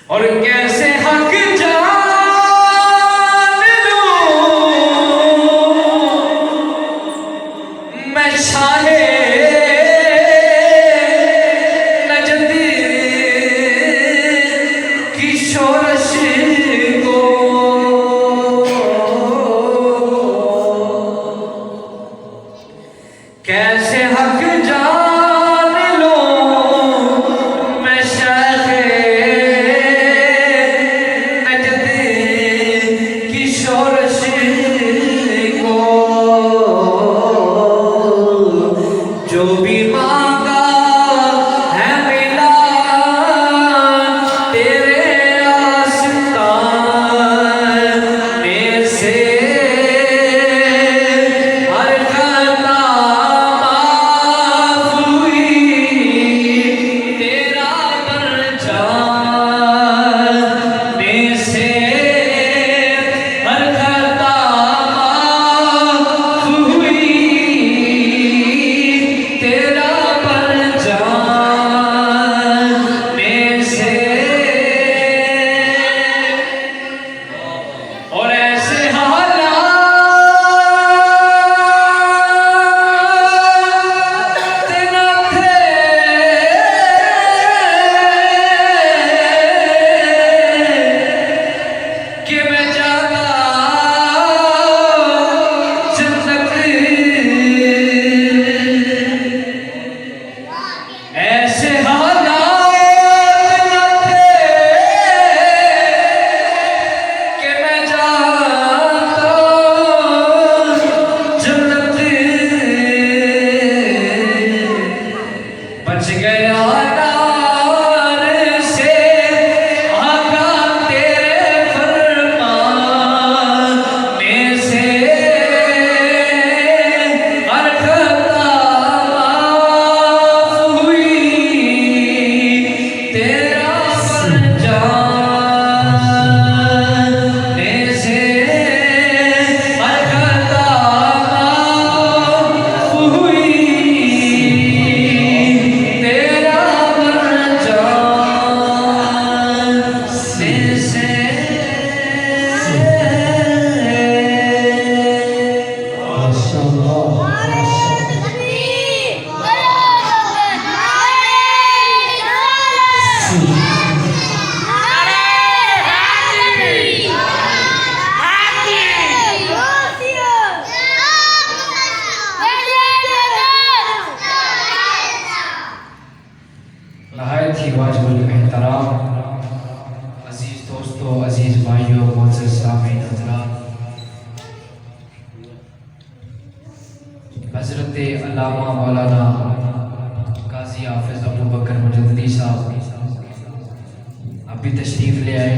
اور کیسے حق جان لوں میں شاہ نجد کی شورش کو، کیسے حق جان لوں میں شاہ نجد کی شورش کو، جو بھی مانگا ہے ملا تیرے آستان میں سے، ہر خطا معاف ہوئی تیرا پرچام میں سے، ہر خطا معاف ہوئی تیرا پرچام میں سے، اور ایسے حالات نہ تھے کہ میں جاتا جنت، ایسے حالات نہ تھے کہ میں جاتا جنت، بچ گیا نار سے آقا تیرے فرمان میں سے، ہر خطا معاف ہوئی تیرا پرچام میں سے، ہر خطا معاف ہوئی تیرا پرچام میں سے۔ نہایت ہی واجب الاحترام عزیز دوستو، عزیز بھائیوں، معزز سامعین حضرات، حضرت علامہ مولانا قاضی حافظ ابو بکر مجددی صاحب ابھی تشریف لے آئے،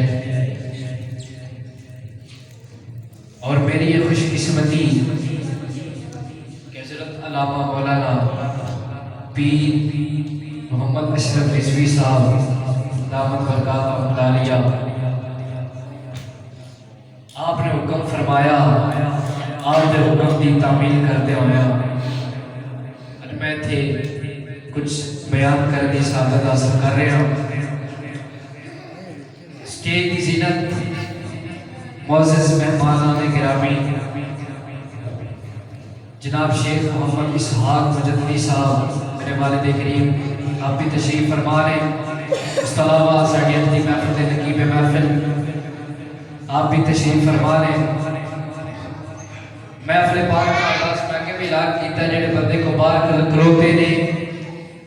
اور میری یہ خوش قسمتی کہ حضرت علامہ مولانا پیر محمد اشرف رضوی صاحب دامت برکاتہ عالیہ، آپ نے حکم فرمایا، آپ نے حکم دی تعمیل کرتے ہوئے اور میں تھے کچھ بیان کر دی سعادت حاصل کر رہے ہوں۔ اسٹیج کی زینت معزز مہمانان گرامی جناب شیخ محمد اسحاق مجددی صاحب، میرے والد کریم، آپ بھی تشریف فرما رہے ہیں۔ اس کے علاوہ ساڑھیت کی محفل نقیب محفل آپ بھی تشریف فرما رہے ہیں۔ محفل پاک کا آغاز میں کہ بھی اعلان کیتا ہے، جڑے بندے کو باہر کروتے نے،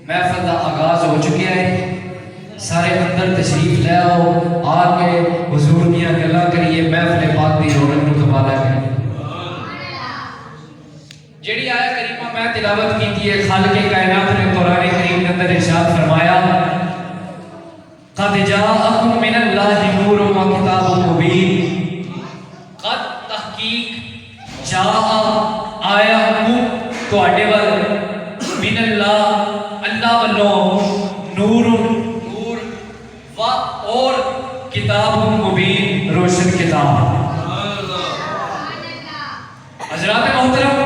محفل کا آغاز ہو چکے ہیں، سارے اندر تشریف لے آؤ، آ کے حضور کی گلا کریے، محفل پاک دی رونق نو کمالا کریں۔ جڑی آیا کریمہ میں تلاوت کی ہے، خالق کائنات نے قرآن کریم کے اندر ارشاد فرمایا، قد جاءکم من اللہ نور و کتاب مبین، قد تحقیق جاء آیا تو آڈے وال من اللہ، اللہ والوں نور و اور کتاب مبین، روشن کتاب۔ حضرات محترم،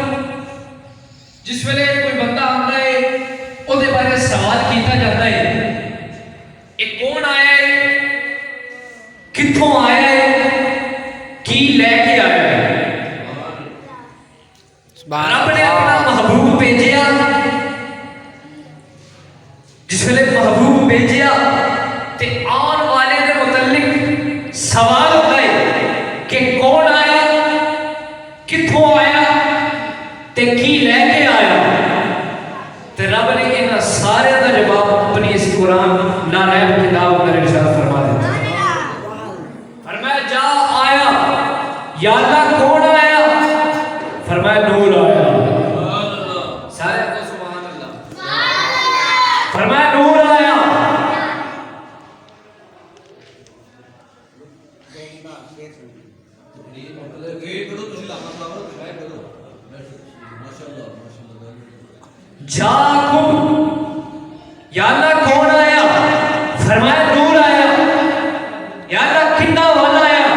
جس ویلے کوئی بندہ آتا ہے وہ دے بارے سوال کیتا جاتا ہے، ایک کون آیا ہے، کتوں آیا ہے کی لے کے آیا ہے رب نے اپنا محبوب بھیجیا جس ویلے محبوب بھیجیا تے آن والے دے متعلق سوال ہوتا ہے کہ کون آیا کتوں آیا تے کی لے کے آیا تے رب نے ان سارے دا جواب اپنی اس قرآن لا ریب کتاب اندر ارشاد فرما دیتا فرمایا جا آیا یا اللہ کون آیا فرمایا نور آیا سارے کو سبحان اللہ فرمایا نور آیا جاکم یا اللہ کون آیا فرمایا نور آیا یا اللہ کتنا والا آیا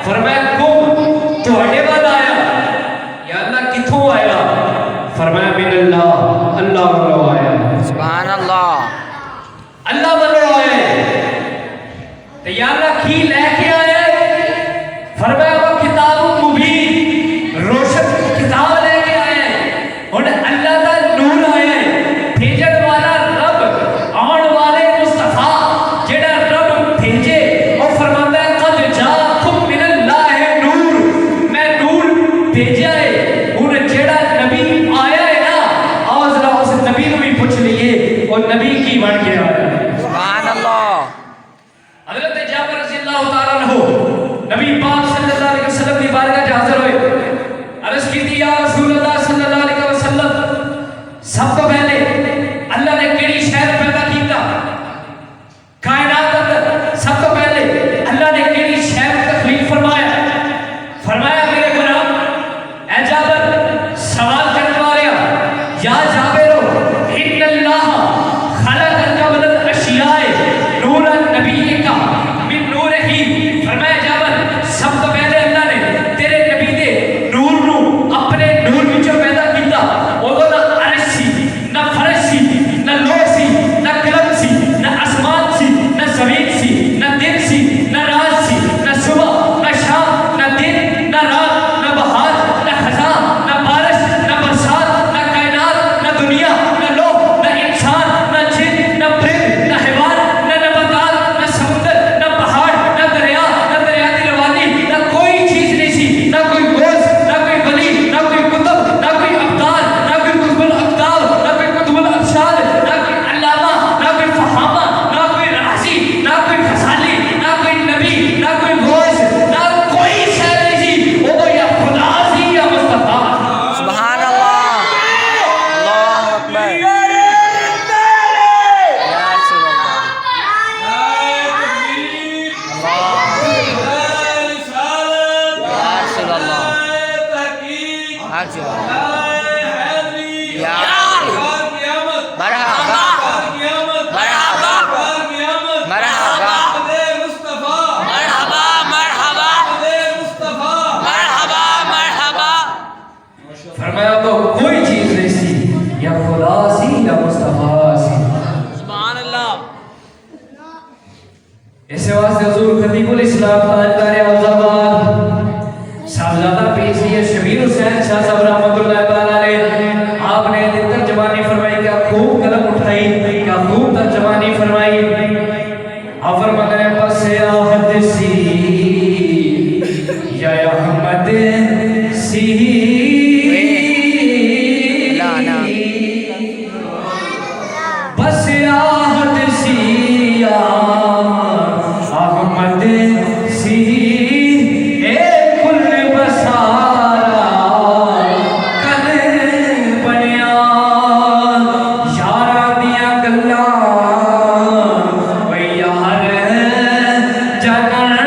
فرمایا کم توڑے والا آیا یا اللہ کتوں آیا فرمایا من اللہ اللہ والو آیا سبحان اللہ اللہ والو آیا تو یا اللہ کی لے کے آیا فرمایا وہ کتاب مبین روشن کتاب لے کے آیا اور اللہ کا نور آیا بھیجن والا رب آن والے مصطفیٰ جڑا رب بھیجے اور فرماتا ہے قد جاکم من اللہ نور میں نور بھیجا ہے ان جڑا نبی آیا ہے نا آؤ ذرا اس نبی کو بھی پوچھ لیے اور نبی کی بن کے آیا ہے سبحان اللہ حضرت جابر رضی اللہ تعالیٰ عنہ نبی پاک صلی اللہ علیہ وسلم کی بارگاہ جا حاضر ہوئے عرض کی تھی یا رسول اللہ صلی اللہ علیہ وسلم سب تو پہلے اللہ نے کیڑی شہر پیدا کیتا کائنات اندر سب تو پہلے اللہ نے کیڑی شہر تخلیق فرمایا فرمایا میرے غلام اے جابر سوال کرنے والے یا جابر ان اللہ خلق قبل الاشیاء نور النبی کا من نور ہی فرمایا جابر سب تو پہلے اللہ نے تیرے نبی دے نور نو اپنے نور وچوں پیدا کیتا اودوں دا عرش سی نہ فرش سی نہ لوح سی نہ قلم سی نہ آسمان سی نہ زمین سی نہ دن سی نہ رات سی نہ صبح نہ شام نہ دن نہ رات نہ بہار نہ خزاں نہ بارش نہ برسات نہ کائنات نہ دنیا نہ لوگ نہ انسان نہ جن نہ پرند نہ حیوان نہ نباتات نہ سمندر نہ پہاڑ نہ دریا کی روانی نہ کوئی چیز نہیں سی نہ کوئی گوشت نہ کوئی ولی نہ کوئی کتب نہ کوئی ابدال نہ کوئی کتب الاقدار نہ کوئی کتب الابشار نہ کوئی علامہ نہ کوئی فہامہ نہ کوئی رازی نہ کوئی غزالی نہ کوئی نبی نہ کوئی گوشت نہ کوئی شے نہیں سی وہ تو یا خدا سی یا مصطفیٰ سبحان اللہ اللہ اکبر یا رسول اللہ یا رسول اللہ یا مرحبا مرحبا مرحبا مرحبا مرحبا مرحبا مرحبا فرمایا تو کوئی چیز نہیں سی یا خدا سی یا مصطفیٰ سی سبحان اللہ ایسے واسطے حضور خطیب الاسلام تاجدار اعظماد صاحبزادہ پیشی شبیر حسین شاہ صاحب رحمۃ اللہ تعالیٰ علیہ آپ نے ترجمانی فرمائی کیا خوب قلم اٹھائی کیا خوب ترجمانی فرمائی آپ فرماتے ہیں پس آہد سی یا احمد سی بس آہد سی یا احمد سی اے کل بسارا کل بنیا یارا دیا گلا وی یار جگن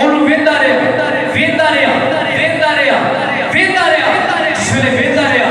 ਉਹਨੂੰ ਵੇਂਦਾ ਰਿਹਾ ਜਿਸਲੇ ਵੇਂਦਾ ਰਿਹਾ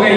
ਗਈ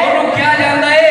ਉਹਨੂੰ ਕਿਹਾ ਜਾਂਦਾ ਹੈ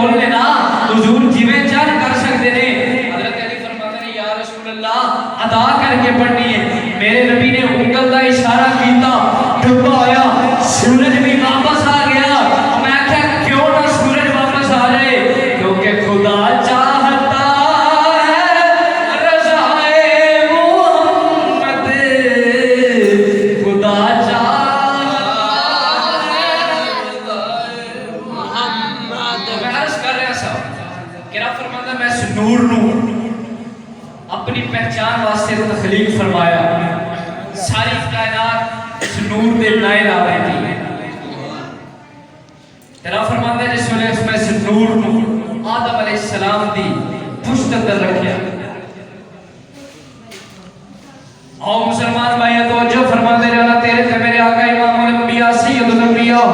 کول نے نا حضور جویں چاہ کر سکتے نے حضرت علی فرماتے ہیں یا رسول اللہ ادا کر کے پڑھنی ہے میرے نبی نے انگل دا اشارہ کیتا ڈبا ہویا سورج بھی واپس آ گیا میں کہا کیوں نہ سورج واپس آ جائے کیونکہ خدا چاہتا ہے رضائے محمد خدا چاہتا ہے محمد میں عرض کر رہا سا کہ رب فرماتا میں اس نور نو اپنی پہچان واسطے تخلیق فرمایا ساری کائنات اس نور دے نائل آ رہی تھی تیرا فرماتا ہے جس ویلے اس میں اس نور نو آدم علیہ السلام دی پشت اندر رکھیا اور مسلمان بھائی توجہ فرماتے رہنا تیرے تے میرے آقا امام الانبیاء سید الانبیاء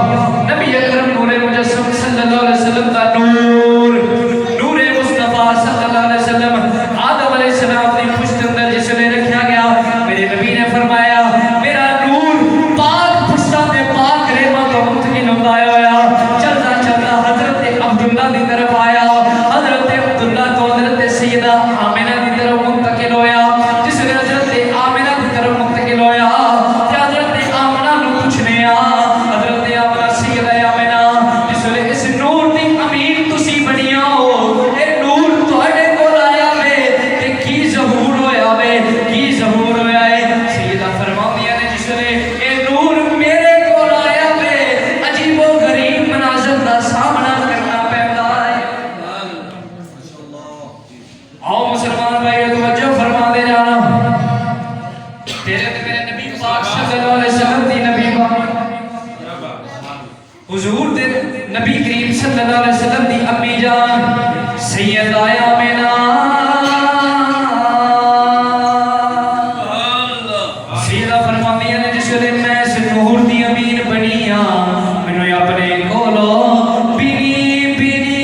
نبی اکرم نور مجسم صلی اللہ علیہ وسلم کا نور نور مصطفیٰ صلی اللہ علیہ وسلم آدم علیہ السلام دی پشت اندر جس نے رکھا گیا میرے نبی نے فرمایا میرا نور پاک پشتہ تے پاک رحمت و منتقل ہوتا ہویا چلتا چلتا حضرت عبداللہ دی طرف آیا حضرت عبداللہ تو حضرت سیدہ آمنہ دی طرف منتقل ہویا جس نے حضرت آمنہ دی طرف منتقل ہویا تے حضرت آمنہ نو پوچھنے حضرت آمنہ سیدہ آمنہ جس نے اس نور دی امین تسی بنیا ہو اے نور تہاڈے کول آیا وے تے کی ظہور ہویا وے کی ظہور ہویا ہے سیدہ فرماندیاں نے جس نے اے نور میرے کول آیا وے عجیب و غریب مناظر دا سامنا کرنا پیندا ہے آؤ مسلمان بھائی توجہ فرما دے جانا تیرے تے میرے نبی پاک صلی اللہ علیہ وسلم دی نبی پاک حضور دے نبی کریم صلی اللہ علیہ وسلم دی امی جان سیدہ آمنہ سیدہ فرماندیاں نے جس ویلے میں اس نور دی امین بنی ہاں مینوں اپنے کولوں پیری پیری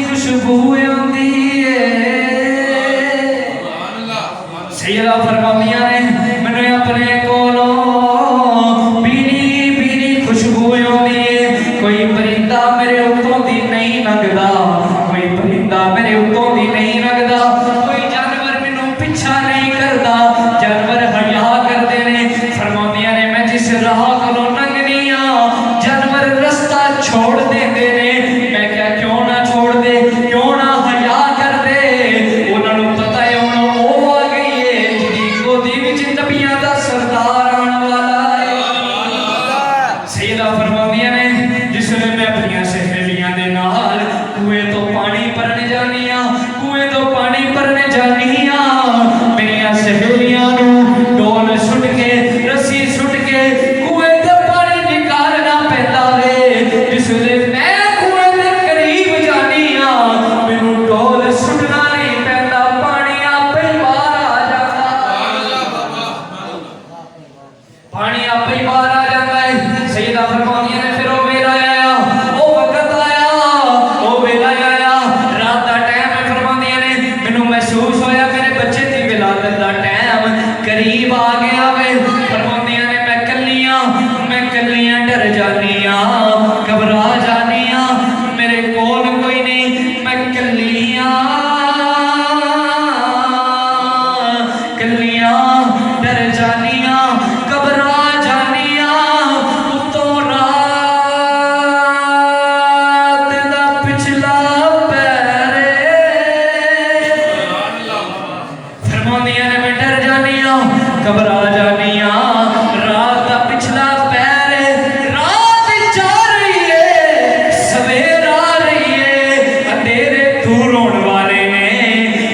خوشبو آندی ہے سیدہ فرماندیاں نے مینوں اپنے کولوں پیری پیری خوشبو آندی ہے کوئی پرندہ میرے اتوں دی نہیں لنگدا کوئی پرندہ میرے اتوں دی نہیں لنگدا کوئی جانور مینوں پیچھا نہیں کردا جانور حیا کردے نے فرماندیاں نے میں جس راہ کولوں لنگنی ہاں جانور رستہ چھوڑ دیندے نے میں کیا کیوں نہ چھوڑ دے کیوں نہ حیا کر دے انہاں نوں پتہ ہے ہن او آ گئی ہے جدی گودی وچ نبیاں دا سردار آن والا ہے سیدہ فرماندیاں نے جس نے میں اپنی سہیلیاں دے نال کنویں تو پانی بھرنے جانی ہاں کنویں تو پانی بھرنے جانی ہاں میری سہیلیاں نوں ڈول سٹ کے رسی سٹ کے کنویں تے پانی نکالنا پیندا وے جس نے میں کنویں دے قریب جانی ہاں مینوں ڈول سٹنا نہیں پیندا پانی آپے ہی باہر آ جاندا پانی آپے ہی باہر آ جاندا ہے سیدہ فرماندیاں نے پھر او ویلا آیا او وقت آیا او ویلا آیا رات دا ٹائم ہے فرماندیاں نے مینوں محسوس ہویا میرے بچے دی ولادت دا ٹائم قریب آ گیا وے فرماندیاں نے میں کلیاں ڈر جانی ہاں گھبرا جانی ہاں میرے کول کوئی نہیں میں کلیاں ڈر جانی ہاں گھبرا جانی ہاں اتوں رات دا پچھلا پیر فرماندیاں نے میں ڈر جانی ہاں گھبرا جانی ہاں رات دا پچھلا پیر رات جا رہی ہے سویر آ رہی ہے اندھیرے دور ہون والے نے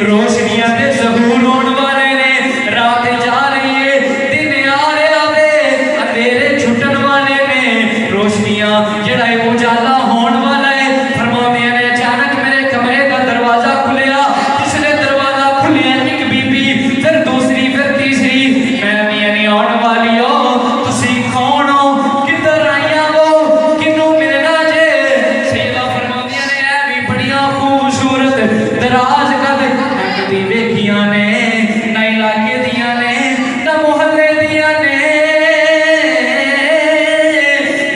روشنیاں دے ظہور ہون والے نے رات جا رہی ہے دن آ رہا وے اندھیرے چھٹن والے نے روشنیاں جڑا ہے اجالا ہون والا ہے فرماندیاں نے اچانک میرے کمرے کا دروازہ کھلیا جس نے دروازہ کھلیا ایک بی بی پھر دوسری پھر تیسری میں میاں نہیں آن والی ہو تسی کون ہو کدھر آئیاں ہو کنوں ملنا جے سیدہ فرماندیاں نے اے بھی بڑیاں خوبصورت دراز قد کدی ویکھیاں نے نہ علاقے دیاں نے نہ محلے دیاں نے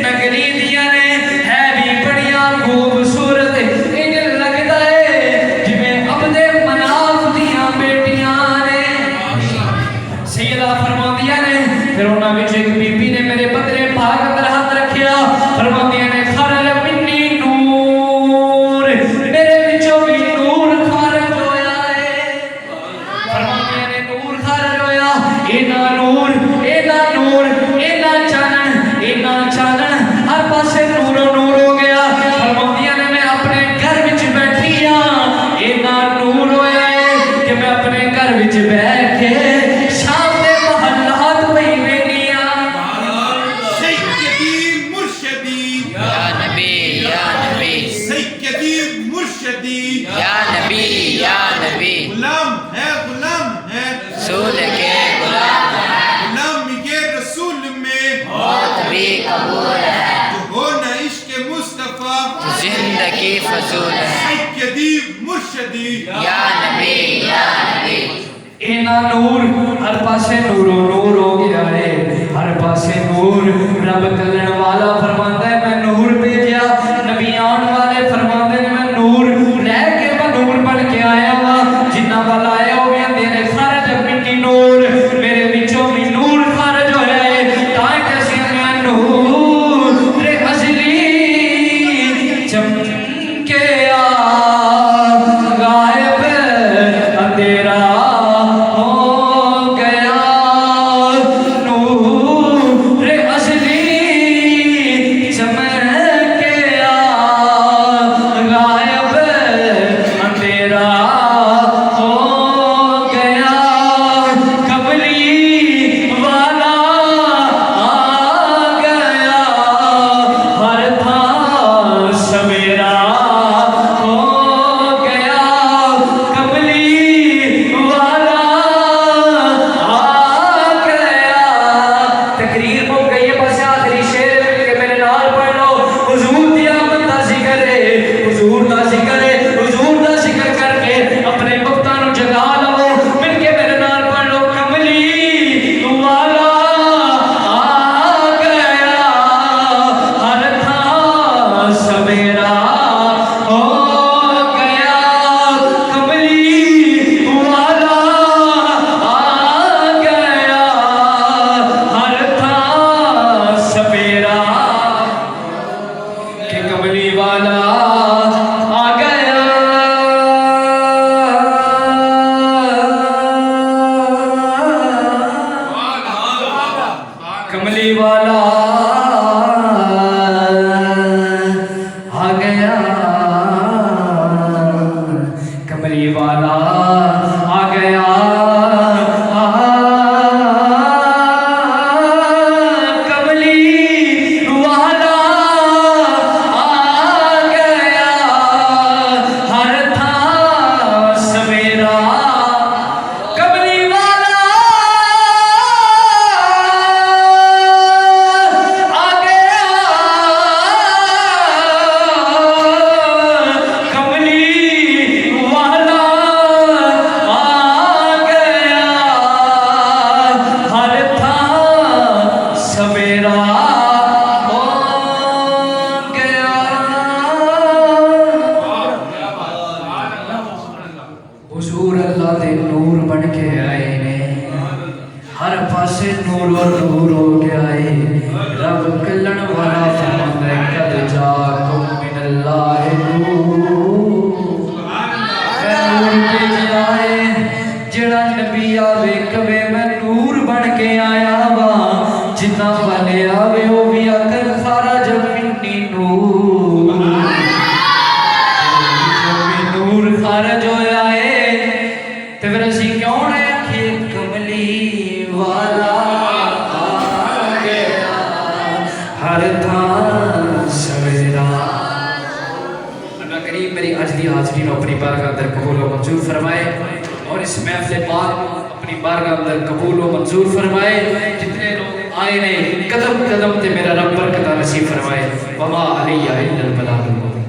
نہ گلی دیاں نے ہے بھی بڑیاں خوبصورت انج علی فضول ہے سیدی مرشدی یا نبی یا نبی اینا نور ہر پاسے نور و نور ہو گیا ہے ہر پاسے نور رب کلن والا فرماتا ہے میں نور بھیجیا نبی آن والے فرماتے ہیں میں نور رہ کے میں نور بن کے آیا ہوا جنہ والا آیا ہو گیا میرے خارج مٹی نور میرے بچوں بھی نور خارج ہو رہا ہے تائیں کیسے میں نور رے ازلی چمکے غائب اندھیرا کملی والا آ گیا کملی والا آ گیا کملی والا آ گیا ہر تھا سویرا کملی والا حضور اللہ دے نور بن کے آئے نے ہر پاسے نور اور نور ہو کے آئے رب کلن والا فرماتا ہے قد جاکم من اللہ نور بھیجا ہے جڑا نبی آوے کبے میں نور بن کے آیا وا جتنا والے آوے وہ بھی آکر خارج منی نور نور خارج ہویا ہے تو پھر اسی کیوں نے آکھیں کملی والا آ گیا ہر تھا سویرا اللہ کریم میری آج دی حاضرین اپنی بارگاہ اندر قبول و منظور فرمائے اور اس محفل پاک اپنی بارگاہ اندر قبول و منظور فرمائے جتنے لوگ آئے نے قدم قدم تے میرا رب برکتہ نصیب فرمائے وما علیہ الا البلاغ المبین